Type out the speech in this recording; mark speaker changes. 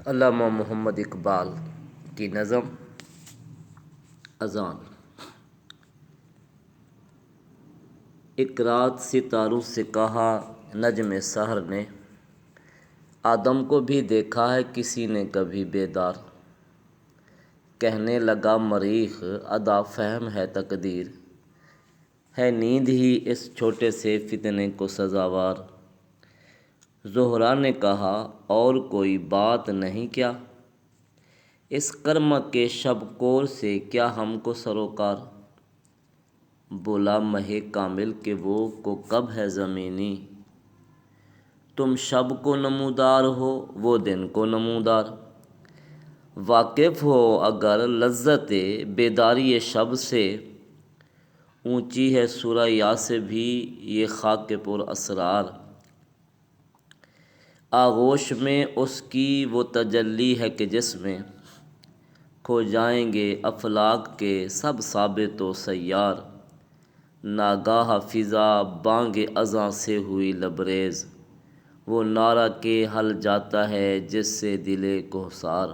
Speaker 1: علامہ محمد اقبال کی نظم اذان۔ ایک رات ستاروں سے کہا نجم سحر نے، آدم کو بھی دیکھا ہے کسی نے کبھی بیدار۔ کہنے لگا مریخ ادا فہم ہے تقدیر، ہے نیند ہی اس چھوٹے سے فتنے کو سزاوار۔ زہرا نے کہا اور کوئی بات نہیں کیا، اس کرم کے شب کور سے کیا ہم کو سروکار۔ بولا مہ کامل کہ وہ کو کب ہے زمینی، تم شب کو نمودار ہو وہ دن کو نمودار۔ واقف ہو اگر لذت بیداری شب سے، اونچی ہے ثریا سے بھی یہ خاک پر اسرار۔ آغوش میں اس کی وہ تجلی ہے کہ جس میں، کھو جائیں گے افلاک کے سب ثابت و سیار۔ ناگاہ فضا بانگ اذاں سے ہوئی لبریز، وہ نعرہ کہ ہل جاتا ہے جس سے دل کوہسار۔